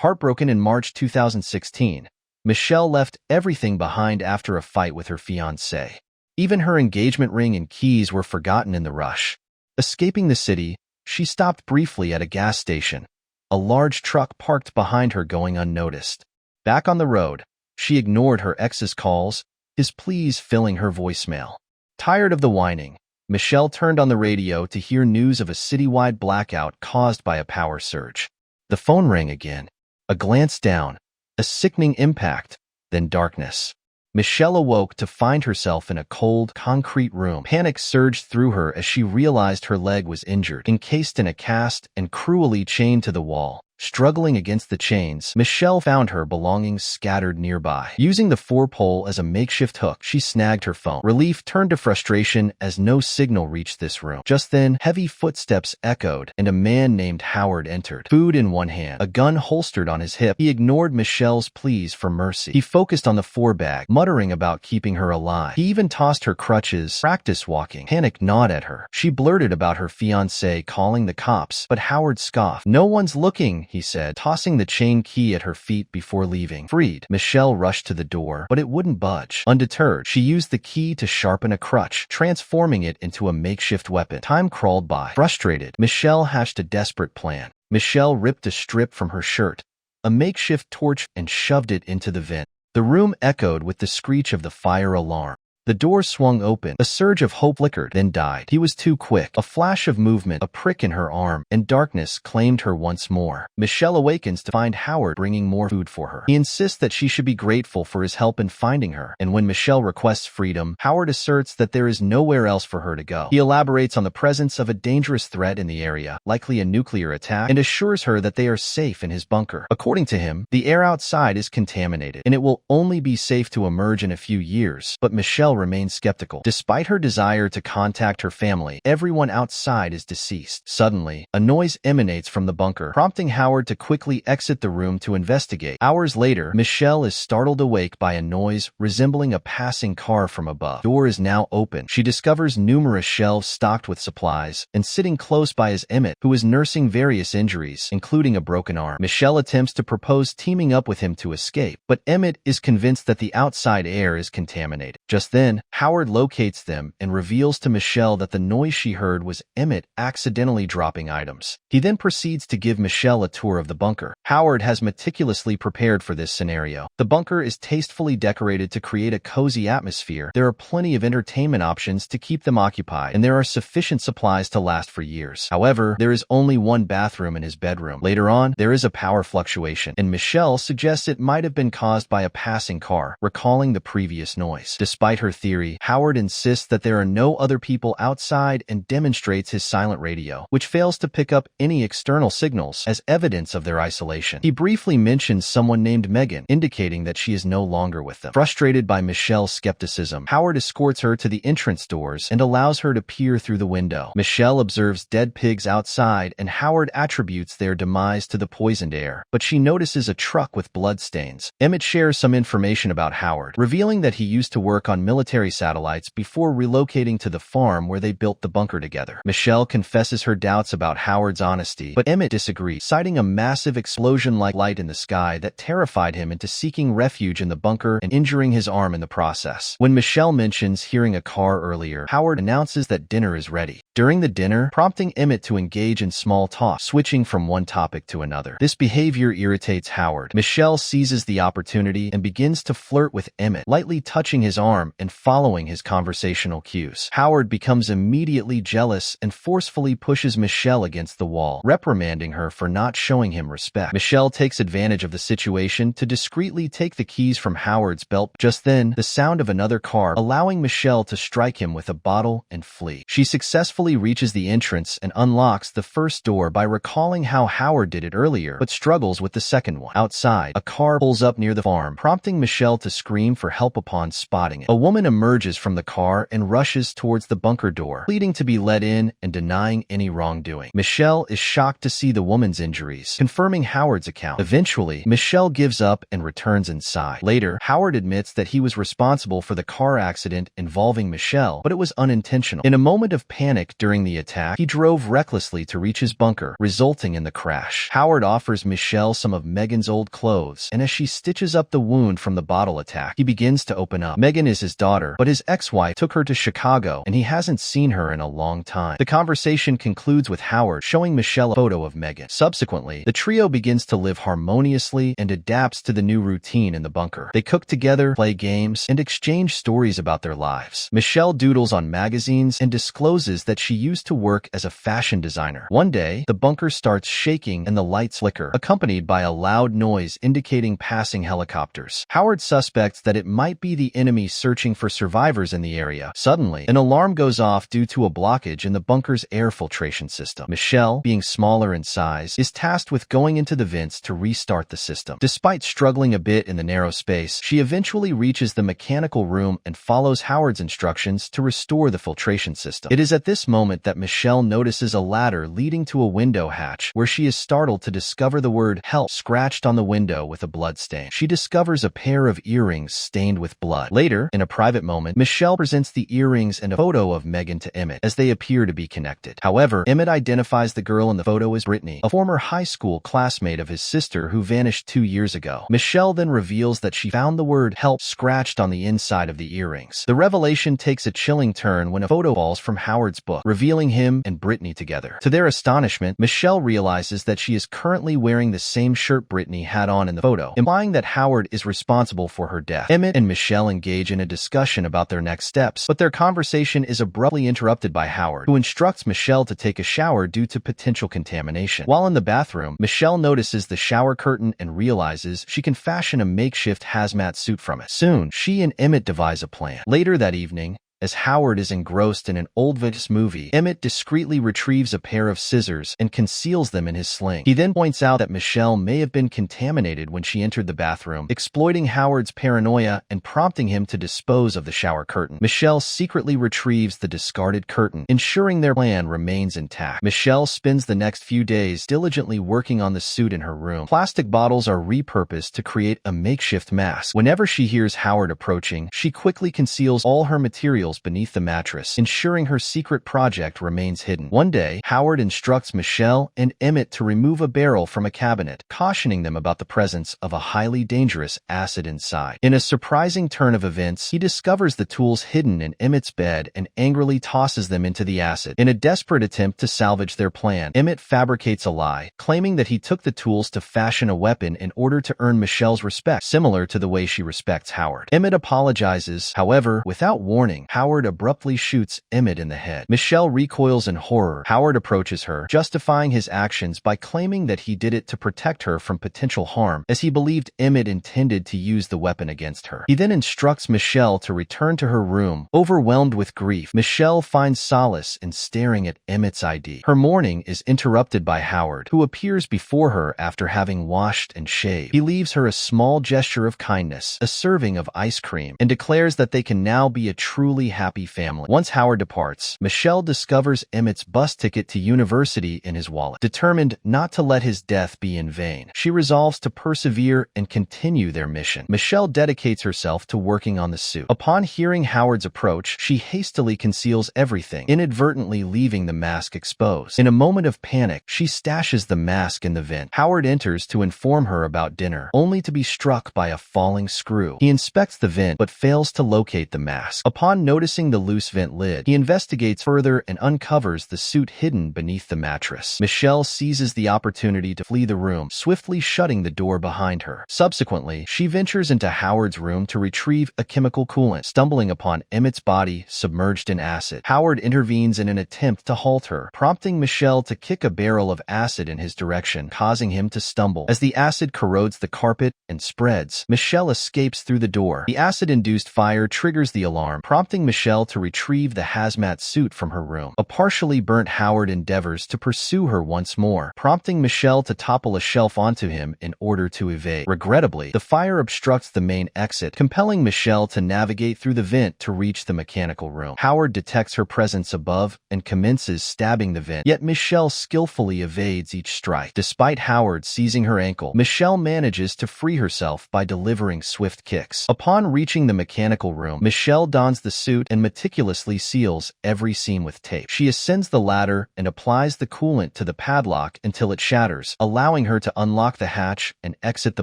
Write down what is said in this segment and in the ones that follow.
Heartbroken in March 2016, Michelle left everything behind after a fight with her fiancé. Even her engagement ring and keys were forgotten in the rush. Escaping the city, she stopped briefly at a gas station, a large truck parked behind her going unnoticed. Back on the road, she ignored her ex's calls, his pleas filling her voicemail. Tired of the whining, Michelle turned on the radio to hear news of a citywide blackout caused by a power surge. The phone rang again. A glance down, a sickening impact, then darkness. Michelle awoke to find herself in a cold, concrete room. Panic surged through her as she realized her leg was injured, encased in a cast and cruelly chained to the wall. Struggling against the chains, Michelle found her belongings scattered nearby. Using the four-pole as a makeshift hook, she snagged her phone. Relief turned to frustration as no signal reached this room. Just then, heavy footsteps echoed, and a man named Howard entered. Food in one hand, a gun holstered on his hip, he ignored Michelle's pleas for mercy. He focused on the four-bag, muttering about keeping her alive. He even tossed her crutches, practice walking. Panic gnawed at her. She blurted about her fiancé calling the cops, but Howard scoffed. "No one's looking," he said, tossing the chain key at her feet before leaving. Freed, Michelle rushed to the door, but it wouldn't budge. Undeterred, she used the key to sharpen a crutch, transforming it into a makeshift weapon. Time crawled by. Frustrated, Michelle hatched a desperate plan. Michelle ripped a strip from her shirt, a makeshift torch, and shoved it into the vent. The room echoed with the screech of the fire alarm. The door swung open. A surge of hope flickered, then died. He was too quick. A flash of movement, a prick in her arm, and darkness claimed her once more. Michelle awakens to find Howard bringing more food for her. He insists that she should be grateful for his help in finding her, and when Michelle requests freedom, Howard asserts that there is nowhere else for her to go. He elaborates on the presence of a dangerous threat in the area, likely a nuclear attack, and assures her that they are safe in his bunker. According to him, the air outside is contaminated, and it will only be safe to emerge in a few years, but Michelle remains skeptical. Despite her desire to contact her family, everyone outside is deceased. Suddenly, a noise emanates from the bunker, prompting Howard to quickly exit the room to investigate. Hours later, Michelle is startled awake by a noise resembling a passing car from above. The door is now open. She discovers numerous shelves stocked with supplies, and sitting close by is Emmett, who is nursing various injuries, including a broken arm. Michelle attempts to propose teaming up with him to escape, but Emmett is convinced that the outside air is contaminated. Just then, Howard locates them and reveals to Michelle that the noise she heard was Emmett accidentally dropping items. He then proceeds to give Michelle a tour of the bunker. Howard has meticulously prepared for this scenario. The bunker is tastefully decorated to create a cozy atmosphere. There are plenty of entertainment options to keep them occupied, and there are sufficient supplies to last for years. However, there is only one bathroom in his bedroom. Later on, there is a power fluctuation, and Michelle suggests it might have been caused by a passing car, recalling the previous noise. Despite her theory, Howard insists that there are no other people outside and demonstrates his silent radio, which fails to pick up any external signals as evidence of their isolation. He briefly mentions someone named Megan, indicating that she is no longer with them. Frustrated by Michelle's skepticism, Howard escorts her to the entrance doors and allows her to peer through the window. Michelle observes dead pigs outside, and Howard attributes their demise to the poisoned air, but she notices a truck with bloodstains. Emmett shares some information about Howard, revealing that he used to work on military satellites before relocating to the farm where they built the bunker together. Michelle confesses her doubts about Howard's honesty, but Emmett disagrees, citing a massive explosion-like light in the sky that terrified him into seeking refuge in the bunker and injuring his arm in the process. When Michelle mentions hearing a car earlier, Howard announces that dinner is ready. During the dinner, prompting Emmett to engage in small talk, switching from one topic to another. This behavior irritates Howard. Michelle seizes the opportunity and begins to flirt with Emmett, lightly touching his arm and following his conversational cues. Howard becomes immediately jealous and forcefully pushes Michelle against the wall, reprimanding her for not showing him respect. Michelle takes advantage of the situation to discreetly take the keys from Howard's belt. Just then, the sound of another car, allowing Michelle to strike him with a bottle and flee. She successfully reaches the entrance and unlocks the first door by recalling how Howard did it earlier, but struggles with the second one. Outside, a car pulls up near the farm, prompting Michelle to scream for help upon spotting it. A woman emerges from the car and rushes towards the bunker door, pleading to be let in and denying any wrongdoing. Michelle is shocked to see the woman's injuries, confirming Howard's account. Eventually, Michelle gives up and returns inside. Later, Howard admits that he was responsible for the car accident involving Michelle, but it was unintentional. In a moment of panic, panic during the attack, he drove recklessly to reach his bunker, resulting in the crash. Howard offers Michelle some of Megan's old clothes, and as she stitches up the wound from the bottle attack, he begins to open up. Megan is his daughter, but his ex-wife took her to Chicago, and he hasn't seen her in a long time. The conversation concludes with Howard showing Michelle a photo of Megan. Subsequently, the trio begins to live harmoniously and adapts to the new routine in the bunker. They cook together, play games, and exchange stories about their lives. Michelle doodles on magazines and discloses that she used to work as a fashion designer. One day, the bunker starts shaking and the lights flicker, accompanied by a loud noise indicating passing helicopters. Howard suspects that it might be the enemy searching for survivors in the area. Suddenly, an alarm goes off due to a blockage in the bunker's air filtration system. Michelle, being smaller in size, is tasked with going into the vents to restart the system. Despite struggling a bit in the narrow space, she eventually reaches the mechanical room and follows Howard's instructions to restore the filtration system. It is at this moment that Michelle notices a ladder leading to a window hatch, where she is startled to discover the word "help" scratched on the window with a blood stain. She discovers a pair of earrings stained with blood. Later, in a private moment, Michelle presents the earrings and a photo of Megan to Emmett, as they appear to be connected. However, Emmett identifies the girl in the photo as Brittany, a former high school classmate of his sister who vanished 2 years ago. Michelle then reveals that she found the word "help" scratched on the inside of the earrings. The revelation takes a chilling turn when a photo falls from Howard's book, revealing him and Brittany together. To their astonishment, Michelle realizes that she is currently wearing the same shirt Brittany had on in the photo, implying that Howard is responsible for her death. Emmett and Michelle engage in a discussion about their next steps, but their conversation is abruptly interrupted by Howard, who instructs Michelle to take a shower due to potential contamination. While in the bathroom, Michelle notices the shower curtain and realizes she can fashion a makeshift hazmat suit from it. Soon, she and Emmett devise a plan. Later that evening, as Howard is engrossed in an old Vegas movie, Emmett discreetly retrieves a pair of scissors and conceals them in his sling. He then points out that Michelle may have been contaminated when she entered the bathroom, exploiting Howard's paranoia and prompting him to dispose of the shower curtain. Michelle secretly retrieves the discarded curtain, ensuring their plan remains intact. Michelle spends the next few days diligently working on the suit in her room. Plastic bottles are repurposed to create a makeshift mask. Whenever she hears Howard approaching, she quickly conceals all her materials beneath the mattress, ensuring her secret project remains hidden. One day, Howard instructs Michelle and Emmett to remove a barrel from a cabinet, cautioning them about the presence of a highly dangerous acid inside. In a surprising turn of events, he discovers the tools hidden in Emmett's bed and angrily tosses them into the acid. In a desperate attempt to salvage their plan, Emmett fabricates a lie, claiming that he took the tools to fashion a weapon in order to earn Michelle's respect, similar to the way she respects Howard. Emmett apologizes, however, without warning, Howard abruptly shoots Emmett in the head. Michelle recoils in horror. Howard approaches her, justifying his actions by claiming that he did it to protect her from potential harm, as he believed Emmett intended to use the weapon against her. He then instructs Michelle to return to her room. Overwhelmed with grief, Michelle finds solace in staring at Emmett's ID. Her mourning is interrupted by Howard, who appears before her after having washed and shaved. He leaves her a small gesture of kindness, a serving of ice cream, and declares that they can now be a truly happy family. Once Howard departs, Michelle discovers Emmett's bus ticket to university in his wallet. Determined not to let his death be in vain, she resolves to persevere and continue their mission. Michelle dedicates herself to working on the suit. Upon hearing Howard's approach, she hastily conceals everything, inadvertently leaving the mask exposed. In a moment of panic, she stashes the mask in the vent. Howard enters to inform her about dinner, only to be struck by a falling screw. He inspects the vent but fails to locate the mask. Upon noticing the loose vent lid, he investigates further and uncovers the suit hidden beneath the mattress. Michelle seizes the opportunity to flee the room, swiftly shutting the door behind her. Subsequently, she ventures into Howard's room to retrieve a chemical coolant, stumbling upon Emmett's body submerged in acid. Howard intervenes in an attempt to halt her, prompting Michelle to kick a barrel of acid in his direction, causing him to stumble. As the acid corrodes the carpet and spreads, Michelle escapes through the door. The acid-induced fire triggers the alarm, prompting Michelle to retrieve the hazmat suit from her room. A partially burnt Howard endeavors to pursue her once more, prompting Michelle to topple a shelf onto him in order to evade. Regrettably, the fire obstructs the main exit, compelling Michelle to navigate through the vent to reach the mechanical room. Howard detects her presence above and commences stabbing the vent, yet Michelle skillfully evades each strike. Despite Howard seizing her ankle, Michelle manages to free herself by delivering swift kicks. Upon reaching the mechanical room, Michelle dons the suit suit and meticulously seals every seam with tape. She ascends the ladder and applies the coolant to the padlock until it shatters, allowing her to unlock the hatch and exit the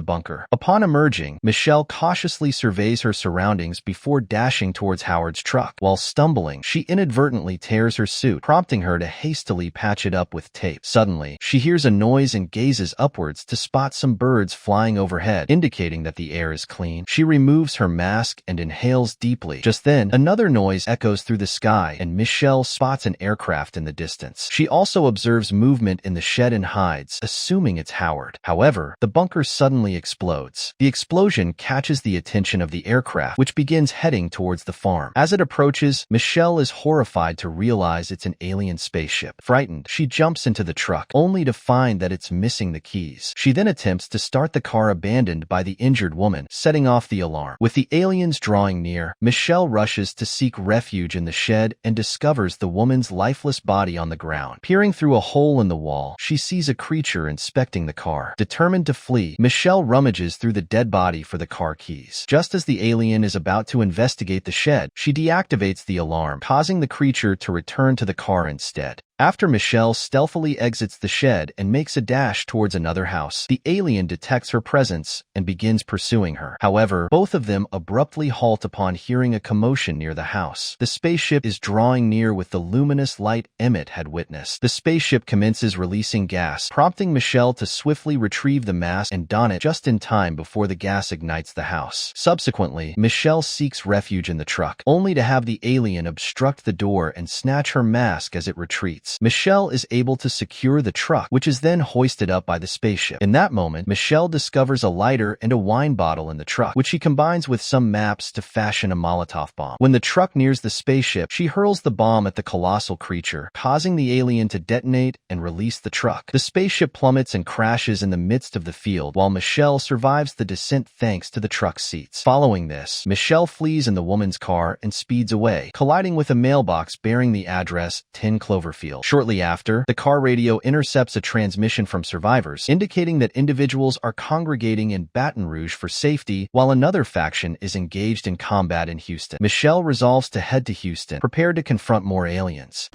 bunker. Upon emerging, Michelle cautiously surveys her surroundings before dashing towards Howard's truck. While stumbling, she inadvertently tears her suit, prompting her to hastily patch it up with tape. Suddenly, she hears a noise and gazes upwards to spot some birds flying overhead, indicating that the air is clean. She removes her mask and inhales deeply. Just then, another noise echoes through the sky, and Michelle spots an aircraft in the distance. She also observes movement in the shed and hides, assuming it's Howard. However, the bunker suddenly explodes. The explosion catches the attention of the aircraft, which begins heading towards the farm. As it approaches, Michelle is horrified to realize it's an alien spaceship. Frightened, she jumps into the truck, only to find that it's missing the keys. She then attempts to start the car abandoned by the injured woman, setting off the alarm. With the aliens drawing near, Michelle rushes to seek refuge in the shed and discovers the woman's lifeless body on the ground. Peering through a hole in the wall, she sees a creature inspecting the car. Determined to flee, Michelle rummages through the dead body for the car keys. Just as the alien is about to investigate the shed, she deactivates the alarm, causing the creature to return to the car instead. After Michelle stealthily exits the shed and makes a dash towards another house, the alien detects her presence and begins pursuing her. However, both of them abruptly halt upon hearing a commotion near the house. The spaceship is drawing near with the luminous light Emmett had witnessed. The spaceship commences releasing gas, prompting Michelle to swiftly retrieve the mask and don it just in time before the gas ignites the house. Subsequently, Michelle seeks refuge in the truck, only to have the alien obstruct the door and snatch her mask as it retreats. Michelle is able to secure the truck, which is then hoisted up by the spaceship. In that moment, Michelle discovers a lighter and a wine bottle in the truck, which she combines with some maps to fashion a Molotov bomb. When the truck nears the spaceship, she hurls the bomb at the colossal creature, causing the alien to detonate and release the truck. The spaceship plummets and crashes in the midst of the field, while Michelle survives the descent thanks to the truck's seats. Following this, Michelle flees in the woman's car and speeds away, colliding with a mailbox bearing the address 10 Cloverfield. Shortly after, the car radio intercepts a transmission from survivors, indicating that individuals are congregating in Baton Rouge for safety, while another faction is engaged in combat in Houston. Michelle resolves to head to Houston, prepared to confront more aliens.